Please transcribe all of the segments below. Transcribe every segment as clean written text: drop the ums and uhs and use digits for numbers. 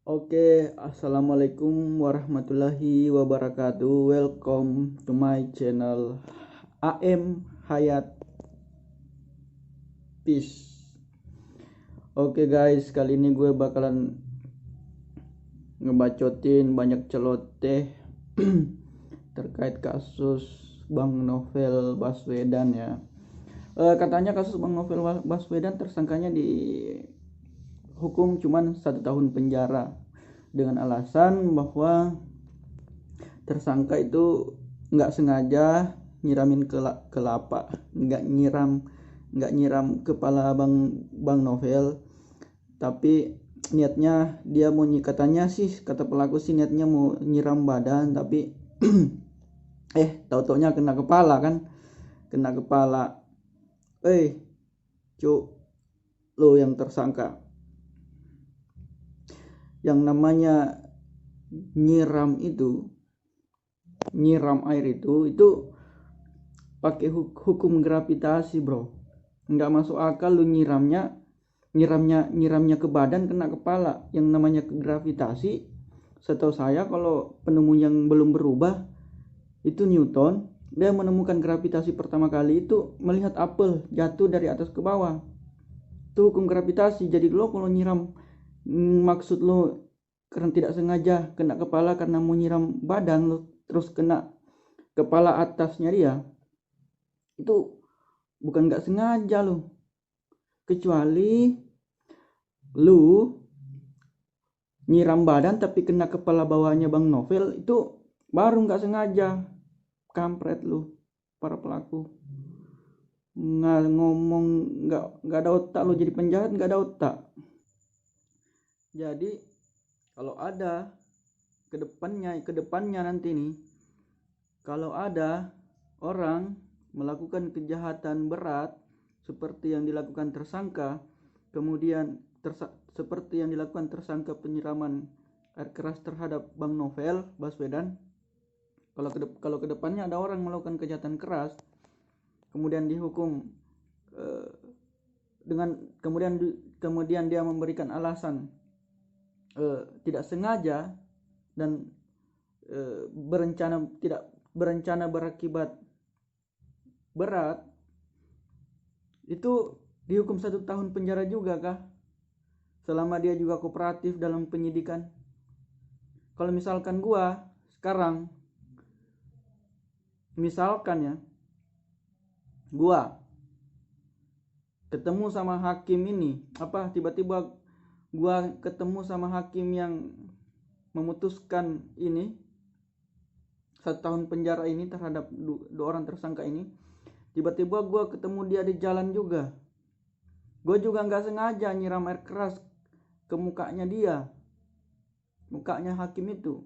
Oke, assalamualaikum warahmatullahi wabarakatuh. Welcome to my channel AM Hayat Peace. Oke guys, kali ini gue bakalan ngebacotin banyak celoteh terkait kasus Bang Novel Baswedan ya. Katanya kasus Bang Novel Baswedan tersangkanya dihukum cuman 1 tahun penjara dengan alasan bahwa tersangka itu nggak sengaja nyiramin kelapa, nggak nyiram kepala bang Novel, tapi niatnya dia mau katanya sih, kata pelaku sih niatnya mau nyiram badan, tapi tahu-taunya kena kepala kan, kena kepala. Cuk, lo yang tersangka, yang namanya nyiram air itu pakai hukum gravitasi, bro. Nggak masuk akal lu nyiramnya ke badan kena kepala. Yang namanya gravitasi, setahu saya kalau penemu yang belum berubah itu Newton. Dia menemukan gravitasi pertama kali itu melihat apel jatuh dari atas ke bawah. Itu hukum gravitasi. Jadi lo kalau nyiram, maksud lo karena tidak sengaja kena kepala karena mau nyiram badan lo, terus kena kepala atasnya dia, itu bukan nggak sengaja lo. Kecuali lu nyiram badan tapi kena kepala bawahnya Bang Novel, itu baru nggak sengaja. Kampret lu para pelaku, nggak ngomong, nggak ada otak lu, jadi penjahat nggak ada otak. Jadi kalau ada kedepannya nanti nih, kalau ada orang melakukan kejahatan berat seperti yang dilakukan tersangka, kemudian seperti yang dilakukan tersangka penyiraman air keras terhadap Bang Novel Baswedan, kalau kedepannya ada orang melakukan kejahatan keras kemudian dihukum, dengan kemudian dia memberikan alasan tidak sengaja dan tidak berencana berakibat berat, itu dihukum 1 tahun penjara juga kah, selama dia juga kooperatif dalam penyidikan. Kalau misalkan gua sekarang, misalkan ya, gua ketemu sama hakim ini, tiba-tiba gua ketemu sama hakim yang memutuskan ini 1 tahun penjara ini terhadap dua orang tersangka ini, tiba-tiba gua ketemu dia di jalan juga, gua juga nggak sengaja nyiram air keras ke mukanya hakim itu.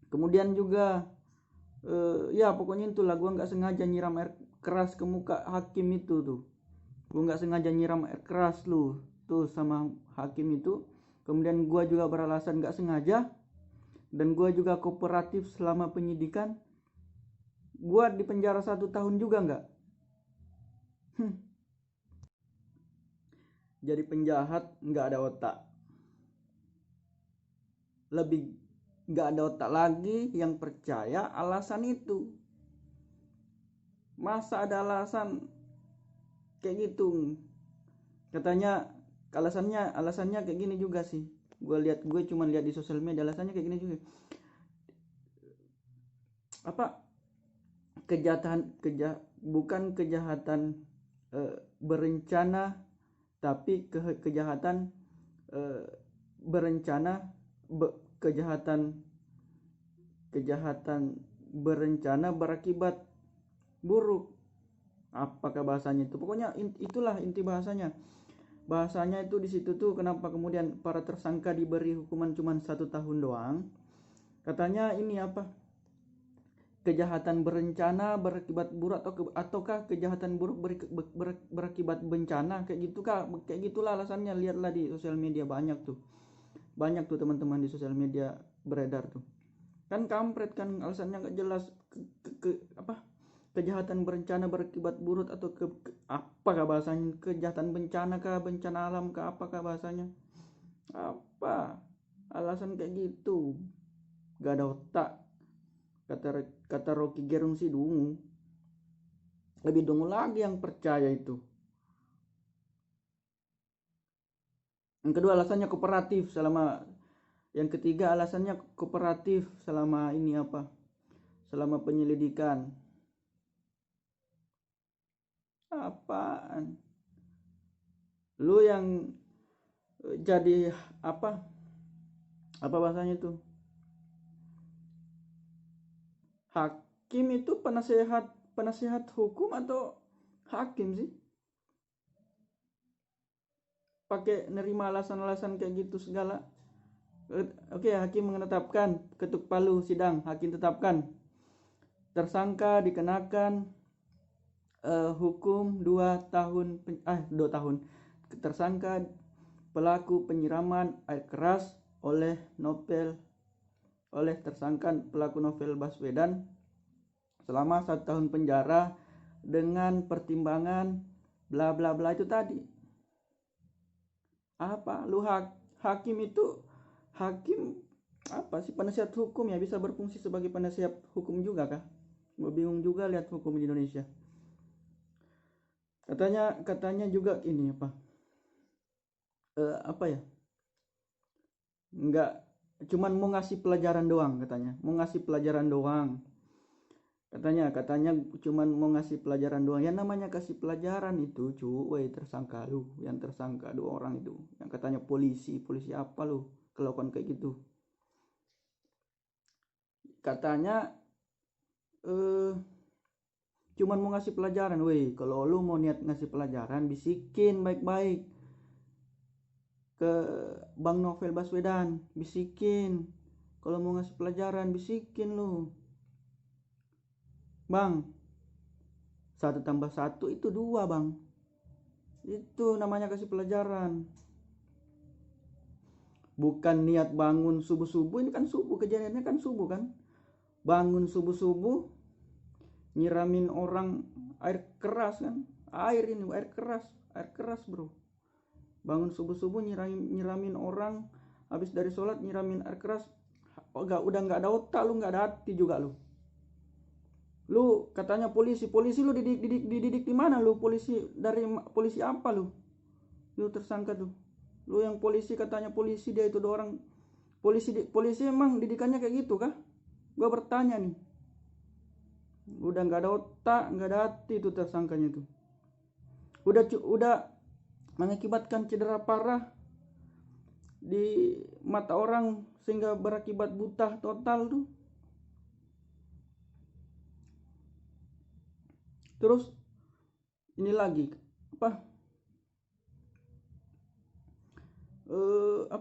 Kemudian juga ya pokoknya itulah, gue nggak sengaja nyiram air keras ke muka hakim itu tuh. Gue nggak sengaja nyiram air keras lu tuh sama hakim itu. Kemudian gue juga beralasan nggak sengaja, dan gue juga kooperatif selama penyidikan. Gue di penjara 1 tahun juga nggak? Jadi penjahat nggak ada otak. Lebih nggak ada otak lagi yang percaya alasan itu. Masa ada alasan kayak gitu? Katanya alasannya kayak gini juga sih. Gue cuma lihat di sosial media, alasannya kayak gini juga. Bukan kejahatan berencana, tapi kejahatan berencana, kejahatan berencana berakibat buruk. Apakah bahasanya itu? Pokoknya itulah inti bahasanya itu di situ tuh. Kenapa kemudian para tersangka diberi hukuman cuma 1 tahun doang? Katanya ini kejahatan berencana berakibat buruk, ataukah kejahatan buruk berakibat bencana, kayak gitulah alasannya. Lihatlah di sosial media, banyak tuh teman-teman di sosial media beredar tuh. Kan kampret kan, alasannya nggak jelas. Kejahatan berencana berakibat buruk atau apakah bahasanya, kejahatan bencana kah, bencana alam kah, apakah bahasanya? Apa alasan kayak gitu? Gak ada otak, kata Rocky Gerung sih dungu. Lebih dungu lagi yang percaya itu. Yang kedua alasannya kooperatif selama, yang ketiga alasannya kooperatif selama ini apa? Selama penyelidikan. Apaan? Lu yang jadi apa? Apa bahasanya itu? Hakim itu penasehat hukum atau hakim sih? Pakai nerima alasan-alasan kayak gitu segala. Oke, hakim menetapkan, ketuk palu sidang, hakim tetapkan tersangka dikenakan hukum 2 tahun 2 tahun. Tersangka pelaku penyiraman air keras oleh tersangka pelaku Novel Baswedan selama 1 tahun penjara dengan pertimbangan bla bla bla itu tadi. Apa lu hakim itu, hakim apa sih, penasihat hukum ya, bisa berfungsi sebagai penasihat hukum juga kah? Gue bingung juga lihat hukum di Indonesia. Katanya juga ini apa ya, nggak cuman mau ngasih pelajaran doang, katanya cuman mau ngasih pelajaran doang. Yang namanya kasih pelajaran itu tersangka lu, yang tersangka 2 orang itu, yang katanya polisi apa lu kelakuan kayak gitu. Katanya cuman mau ngasih pelajaran. Kalau lu mau niat ngasih pelajaran, bisikin baik-baik ke Bang Novel Baswedan, bisikin. Kalau mau ngasih pelajaran, bisikin lu, Bang, 1+1 itu 2, Bang. Itu namanya kasih pelajaran. Bukan niat bangun subuh-subuh. Ini kan subuh, kejadiannya kan subuh kan. Bangun subuh-subuh, nyiramin orang air keras kan. Air keras bro. Bangun subuh-subuh nyiramin orang, habis dari sholat nyiramin air keras. Udah nggak ada otak lu, nggak ada hati juga lu. Lu katanya polisi lu dididik di mana lu? Polisi apa lu? Lu tersangka tuh. Lu yang polisi, katanya polisi, dia itu 2 orang polisi emang didikannya kayak gitu kah? Gua bertanya nih. Udah nggak ada otak, nggak ada hati tuh tersangkanya tuh. Udah mengakibatkan cedera parah di mata orang sehingga berakibat buta total tuh. Terus ini lagi apa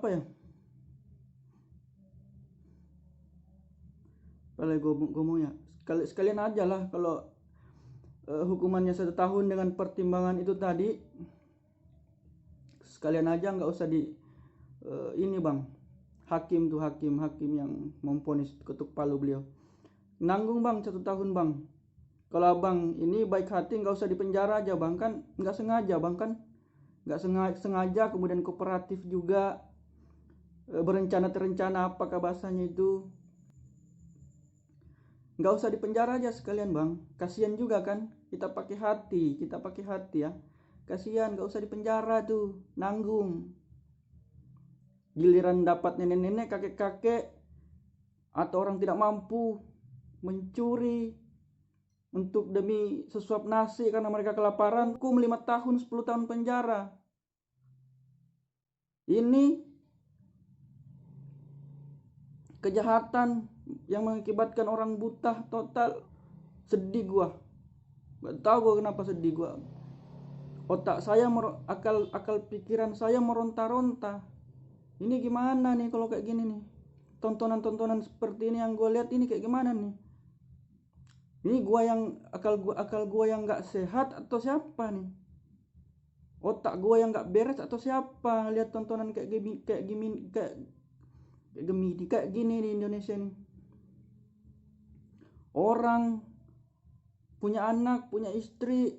ya? Kalau ngomongnya sekalian aja lah, kalau hukumannya 1 tahun dengan pertimbangan itu tadi, sekalian aja nggak usah di ini bang, hakim yang memvonis, ketuk palu beliau nanggung bang 1 tahun bang. Kalau abang ini baik hati, nggak usah dipenjara aja bang, kan nggak sengaja bang, kan nggak sengaja kemudian kooperatif juga, terencana apakah bahasanya itu. Nggak usah dipenjara aja sekalian bang, kasihan juga kan, kita pakai hati ya, kasihan, nggak usah dipenjara tuh, nanggung. Giliran dapat nenek-nenek, kakek-kakek, atau orang tidak mampu mencuri untuk demi sesuap nasi karena mereka kelaparan, hukum 5 tahun 10 tahun penjara. Ini kejahatan yang mengakibatkan orang buta total. Sedih gua, gak tahu gua kenapa sedih gua. Otak saya, akal pikiran saya meronta-ronta. Ini gimana nih kalau kayak gini nih? Tontonan seperti ini yang gue lihat ini kayak gimana nih? Ini gua yang akal gua yang nggak sehat atau siapa nih? Otak gua yang nggak beres atau siapa? Lihat tontonan kayak gini di Indonesia nih. Orang punya anak, punya istri,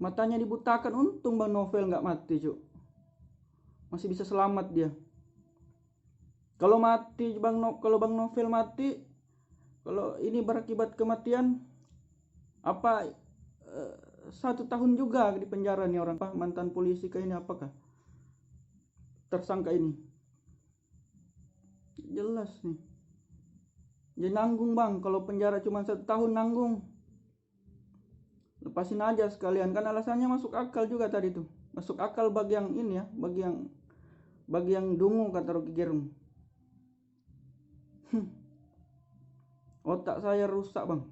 matanya dibutakan. Untung Bang Novel nggak mati, cuk. masih bisa selamat dia. Kalau mati kalau Bang Novel mati, kalau ini berakibat kematian, apa 1 tahun juga di penjara nih orang, mantan polisi kayak ini, apakah tersangka ini? Jelas nih. Jadi nanggung Bang, kalau penjara cuma 1 tahun nanggung. Lepasin aja sekalian, kan alasannya masuk akal juga tadi tuh. Masuk akal bagi yang ini ya, bagi yang dungu, kata Rocky Gerung. Otak saya rusak Bang.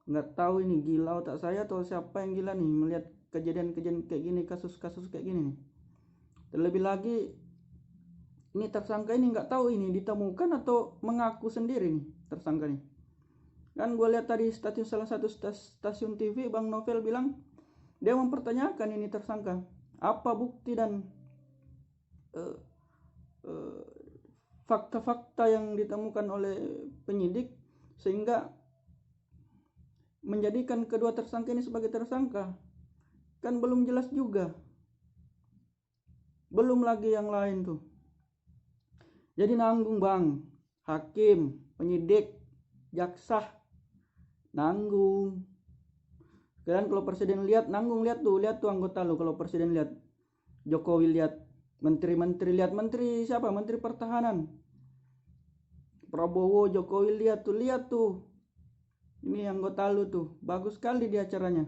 Nggak tahu ini gila otak saya atau siapa yang gila nih melihat kejadian-kejadian kayak gini, kasus-kasus kayak gini nih. Terlebih lagi ini tersangka ini nggak tahu ini ditemukan atau mengaku sendiri nih tersangka nih. Kan gue lihat tadi salah satu stasiun TV, Bang Novel bilang dia mempertanyakan ini tersangka, apa bukti dan fakta-fakta yang ditemukan oleh penyidik sehingga menjadikan kedua tersangka ini sebagai tersangka. Kan belum jelas juga, belum lagi yang lain tuh. Jadi nanggung Bang, hakim, penyidik, jaksa nanggung. Sekarang kalau presiden lihat nanggung, lihat tuh anggota lu. Kalau presiden lihat, Jokowi lihat, menteri-menteri lihat, menteri siapa? Menteri Pertahanan Prabowo, Jokowi lihat tuh. Ini anggota lu tuh, bagus sekali di acaranya.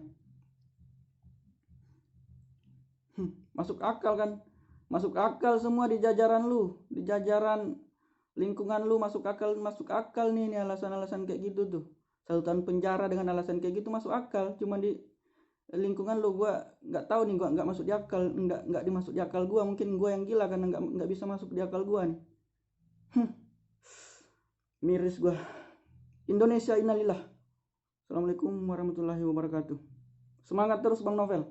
Masuk akal kan? Masuk akal semua di jajaran lu, di jajaran lingkungan lu masuk akal nih alasan-alasan kayak gitu tuh. 1 tahun penjara dengan alasan kayak gitu masuk akal. Cuma di lingkungan lu gua nggak tahu nih, gua nggak masuk di akal, nggak dimasuk di akal gua. Mungkin gua yang gila karena nggak bisa masuk di akal gua nih. Miris gua. Indonesia innalillah. Assalamualaikum warahmatullahi wabarakatuh. Semangat terus Bang Novel.